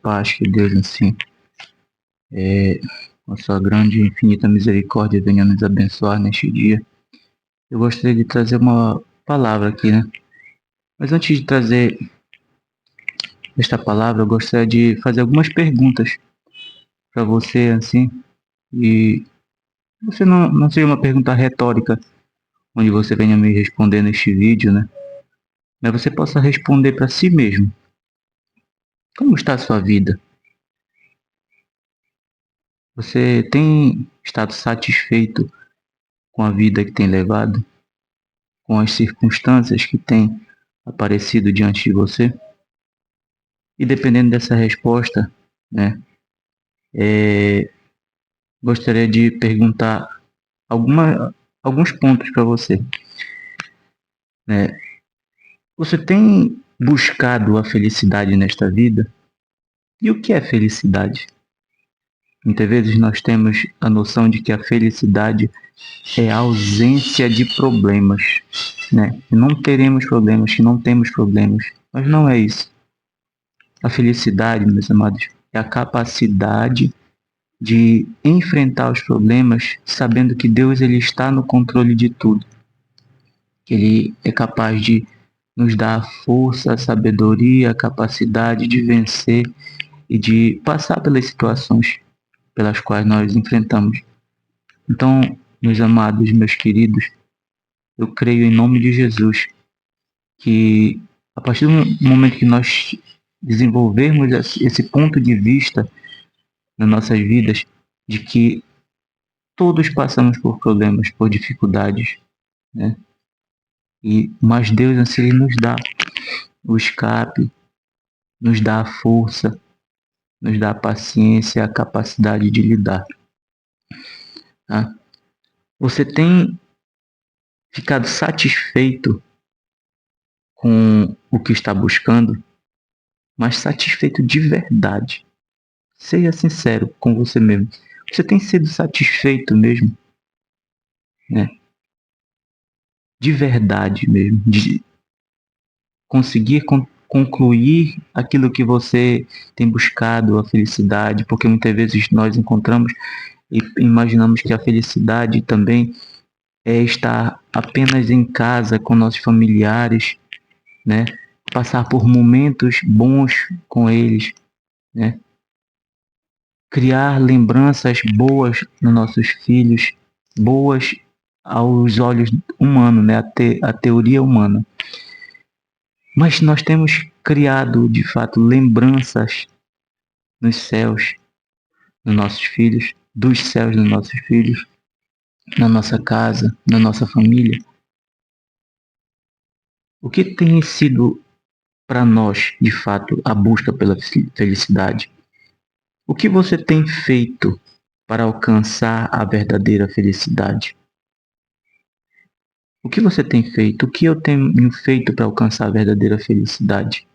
paz, que Deus assim, com a sua grande e infinita misericórdia, venha nos abençoar neste dia. Eu gostaria de trazer uma palavra aqui, né? Mas antes de trazer esta palavra, eu gostaria de fazer algumas perguntas para você, assim, e você não seja uma pergunta retórica, onde você venha me responder neste vídeo, né? Mas você possa responder para si mesmo. Como está a sua vida? Você tem estado satisfeito com a vida que tem levado? Com as circunstâncias que têm aparecido diante de você? E dependendo dessa resposta, né, gostaria de perguntar alguns pontos para você, né? Você tem buscado a felicidade nesta vida? E o que é felicidade? Muitas vezes nós temos a noção de que a felicidade é a ausência de problemas, né? Que não teremos problemas, que não temos problemas. Mas não é isso. A felicidade, meus amados, é a capacidade de enfrentar os problemas sabendo que Deus ele está no controle de tudo. Que Ele é capaz de nos dar a força, a sabedoria, a capacidade de vencer e de passar pelas situações pelas quais nós enfrentamos. Então, meus amados, meus queridos, eu creio em nome de Jesus que a partir do momento que nós desenvolvermos esse ponto de vista nas nossas vidas, de que todos passamos por problemas, por dificuldades, né? Mas Deus assim Ele nos dá o escape, nos dá a força, nos dá a paciência, a capacidade de lidar. Tá? Você tem ficado satisfeito com o que está buscando, mas satisfeito de verdade? Seja sincero com você mesmo. Você tem sido satisfeito mesmo, né? De verdade mesmo, de conseguir concluir aquilo que você tem buscado, a felicidade, porque muitas vezes nós encontramos e imaginamos que a felicidade também é estar apenas em casa com nossos familiares, né? Passar por momentos bons com eles, né? Criar lembranças boas nos nossos filhos, boas aos olhos humanos, né? A teoria humana. Mas nós temos criado, de fato, lembranças nos céus, nos nossos filhos, dos céus nos nossos filhos, na nossa casa, na nossa família. O que tem sido para nós, de fato, a busca pela felicidade? O que você tem feito para alcançar a verdadeira felicidade? O que você tem feito? O que eu tenho feito para alcançar a verdadeira felicidade?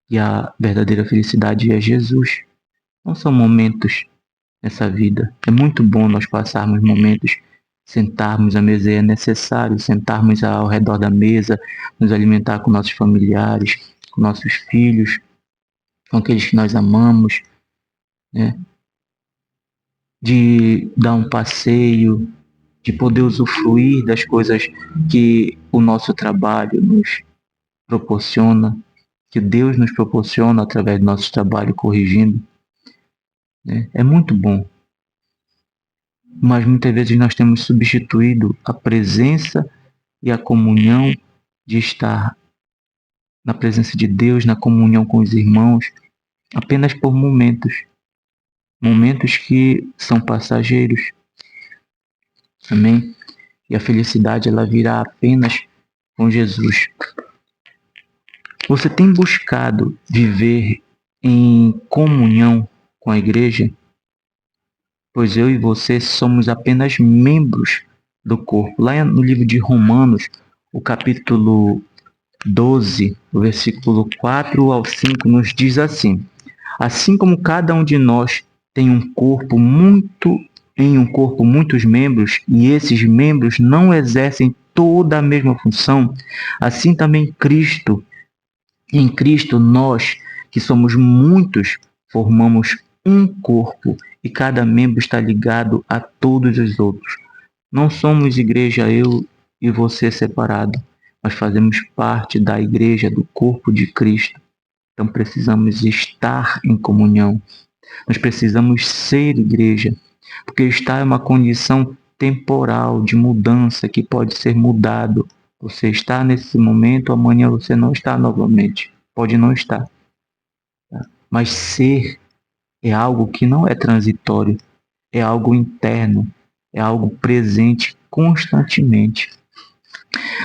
E a verdadeira felicidade é Jesus. Não são momentos nessa vida. É muito bom nós passarmos momentos, sentarmos à mesa, é necessário sentarmos ao redor da mesa, nos alimentar com nossos familiares, com nossos filhos, com aqueles que nós amamos, né? De dar um passeio, de poder usufruir das coisas que o nosso trabalho nos proporciona, que Deus nos proporciona através do nosso trabalho corrigindo, né? É muito bom. Mas muitas vezes nós temos substituído a presença e a comunhão de estar na presença de Deus, na comunhão com os irmãos, apenas por momentos. Momentos que são passageiros. Amém? E a felicidade ela virá apenas com Jesus. Você tem buscado viver em comunhão com a igreja? Pois eu e você somos apenas membros do corpo. Lá no livro de Romanos, o capítulo 12, o versículo 4 ao 5, nos diz assim: assim como cada um de nós tem em um corpo muitos membros, e esses membros não exercem toda a mesma função, assim também em Cristo nós, que somos muitos, formamos um corpo e cada membro está ligado a todos os outros. Não somos igreja, eu e você separado, mas fazemos parte da igreja, do corpo de Cristo. Então precisamos estar em comunhão. Nós precisamos ser igreja, porque estar é uma condição temporal de mudança que pode ser mudado. Você está nesse momento, amanhã você não está novamente. Pode não estar. Mas ser é algo que não é transitório, é algo interno, é algo presente constantemente.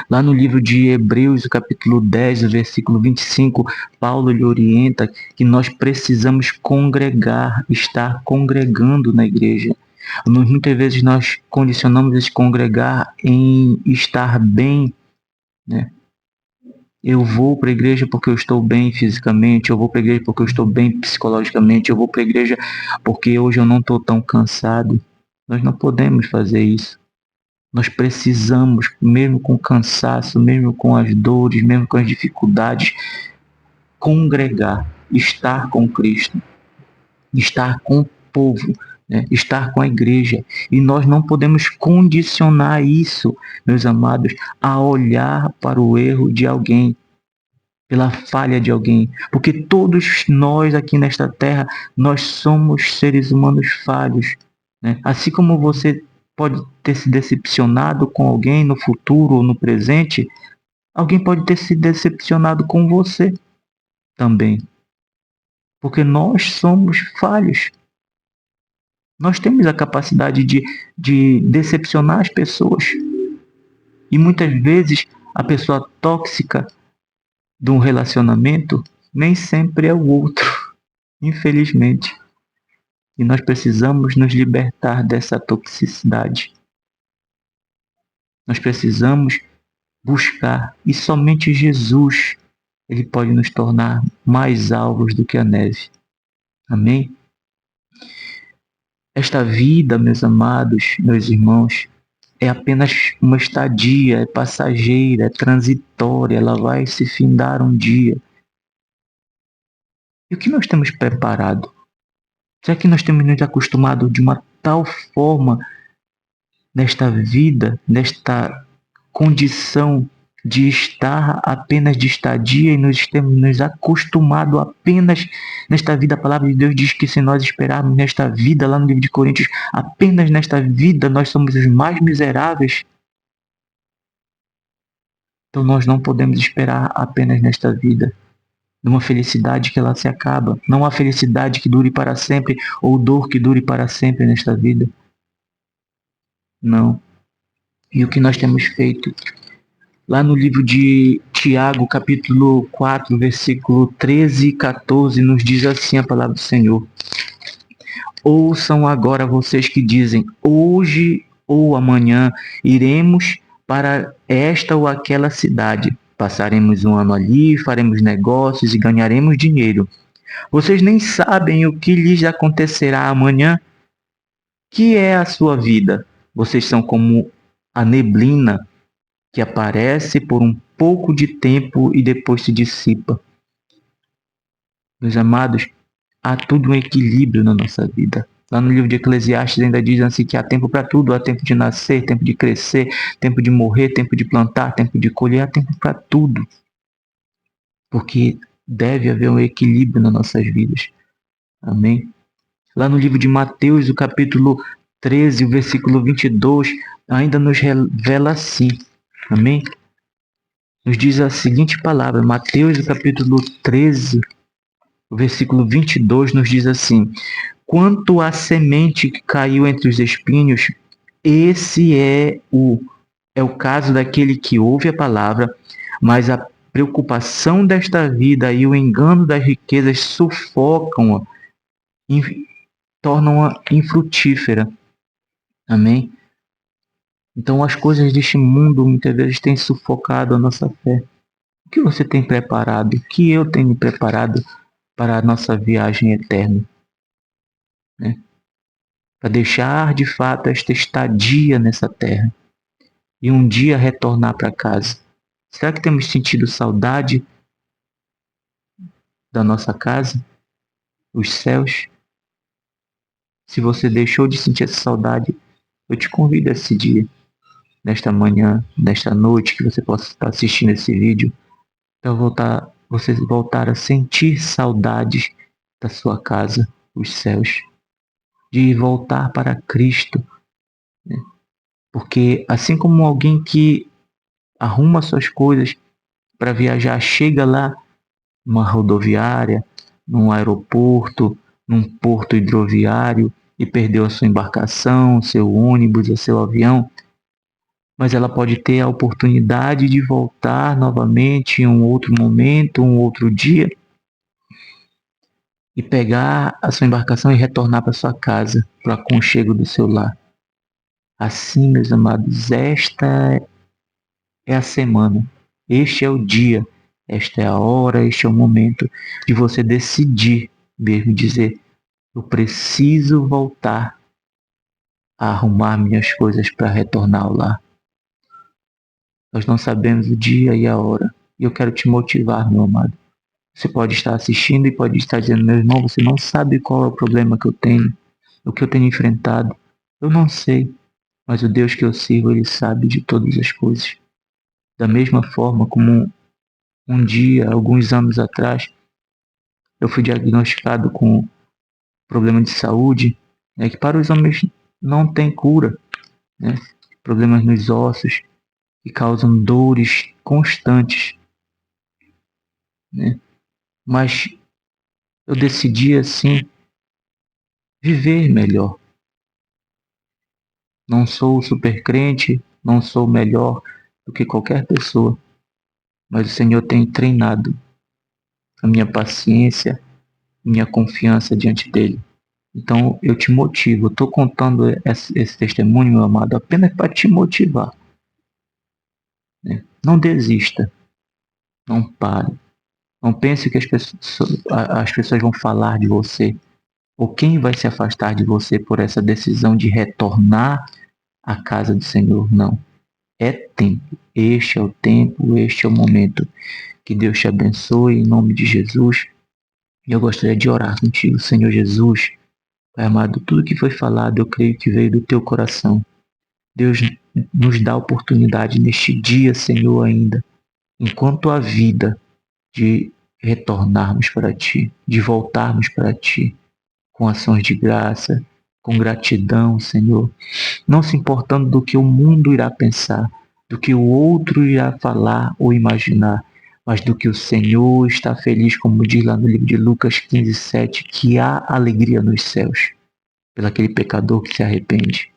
Lá no livro de Hebreus, capítulo 10, versículo 25, Paulo lhe orienta que nós precisamos congregar, estar congregando na igreja. Muitas vezes nós condicionamos esse congregar em estar bem, né? Eu vou para a igreja porque eu estou bem fisicamente, eu vou para a igreja porque eu estou bem psicologicamente, eu vou para a igreja porque hoje eu não estou tão cansado. Nós não podemos fazer isso. Nós precisamos, mesmo com o cansaço, mesmo com as dores, mesmo com as dificuldades, congregar, estar com Cristo, estar com o povo, né? Estar com a igreja. E nós não podemos condicionar isso, meus amados, a olhar para o erro de alguém, pela falha de alguém, porque todos nós aqui nesta terra, nós somos seres humanos falhos, né? Assim como você pode ter se decepcionado com alguém no futuro ou no presente, alguém pode ter se decepcionado com você também, porque nós somos falhos. Nós temos a capacidade de decepcionar as pessoas. E muitas vezes a pessoa tóxica de um relacionamento nem sempre é o outro, infelizmente. E nós precisamos nos libertar dessa toxicidade. Nós precisamos buscar, e somente Jesus, ele pode nos tornar mais alvos do que a neve. Amém? Esta vida, meus amados, meus irmãos, é apenas uma estadia, é passageira, é transitória, ela vai se findar um dia. E o que nós temos preparado? Será que nós temos nos acostumado de uma tal forma nesta vida, nesta condição de estar apenas de estadia e nós temos nos acostumado apenas nesta vida? A palavra de Deus diz que se nós esperarmos nesta vida, lá no livro de Coríntios, apenas nesta vida nós somos os mais miseráveis. Então nós não podemos esperar apenas nesta vida, numa felicidade que ela se acaba, não há felicidade que dure para sempre ou dor que dure para sempre nesta vida. Não. E o que nós temos feito? Lá no livro de Tiago, capítulo 4, versículo 13 e 14, nos diz assim a palavra do Senhor: ouçam agora vocês que dizem, hoje ou amanhã iremos para esta ou aquela cidade. Passaremos um ano ali, faremos negócios e ganharemos dinheiro. Vocês nem sabem o que lhes acontecerá amanhã, que é a sua vida. Vocês são como a neblina que aparece por um pouco de tempo e depois se dissipa. Meus amados, há tudo um equilíbrio na nossa vida. Lá no livro de Eclesiastes ainda diz assim que há tempo para tudo, há tempo de nascer, tempo de crescer, tempo de morrer, tempo de plantar, tempo de colher, há tempo para tudo. Porque deve haver um equilíbrio nas nossas vidas. Amém? Lá no livro de Mateus, o capítulo 13, o versículo 22, ainda nos revela assim. Amém? Nos diz a seguinte palavra, Mateus, o capítulo 13, o versículo 22, nos diz assim: quanto à semente que caiu entre os espinhos, esse é o caso daquele que ouve a palavra, mas a preocupação desta vida e o engano das riquezas sufocam-a, tornam-a infrutífera. Amém? Então as coisas deste mundo muitas vezes têm sufocado a nossa fé. O que você tem preparado? O que eu tenho preparado para a nossa viagem eterna? Né? Para deixar de fato esta estadia nessa terra e um dia retornar para casa. Será que temos sentido saudade da nossa casa? os céus. Se você deixou de sentir essa saudade, eu te convido a esse dia, nesta manhã, nesta noite que você possa estar assistindo esse vídeo, para você voltar a sentir saudades da sua casa, os céus, de voltar para Cristo, né? Porque assim como alguém que arruma suas coisas para viajar, chega lá numa rodoviária, num aeroporto, num porto hidroviário e perdeu a sua embarcação, seu ônibus, o seu avião, mas ela pode ter a oportunidade de voltar novamente em um outro momento, um outro dia, e pegar a sua embarcação e retornar para sua casa, para o aconchego do seu lar. Assim, meus amados, esta é a semana, este é o dia, esta é a hora, este é o momento de você decidir mesmo, dizer: eu preciso voltar a arrumar minhas coisas para retornar ao lar. Nós não sabemos o dia e a hora, e eu quero te motivar, meu amado. Você pode estar assistindo e pode estar dizendo: meu irmão, você não sabe qual é o problema que eu tenho, o que eu tenho enfrentado. Eu não sei, mas o Deus que eu sirvo, Ele sabe de todas as coisas. Da mesma forma como um dia, alguns anos atrás, eu fui diagnosticado com problema de saúde, que para os homens não tem cura, né? Problemas nos ossos que causam dores constantes, né? Mas eu decidi assim viver melhor. Não sou super crente, não sou melhor do que qualquer pessoa, mas o Senhor tem treinado a minha paciência, minha confiança diante dele. Então eu te motivo, eu estou contando esse testemunho, meu amado, apenas para te motivar, né? Não desista, não pare, não pense que as pessoas vão falar de você, ou quem vai se afastar de você por essa decisão de retornar à casa do Senhor. Não, é tempo, este é o tempo, este é o momento. Que Deus te abençoe em nome de Jesus. E eu gostaria de orar contigo, Senhor Jesus. Pai amado, tudo que foi falado, eu creio que veio do teu coração. Deus nos dá a oportunidade neste dia, Senhor, ainda, enquanto há vida, de retornarmos para Ti, de voltarmos para Ti, com ações de graça, com gratidão, Senhor, não se importando do que o mundo irá pensar, do que o outro irá falar ou imaginar, mas do que o Senhor está feliz, como diz lá no livro de Lucas 15:7, que há alegria nos céus, pelo aquele pecador que se arrepende.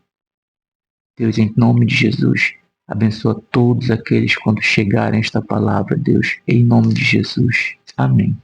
Deus, em nome de Jesus, abençoa todos aqueles quando chegarem esta palavra, Deus, em nome de Jesus. Amém.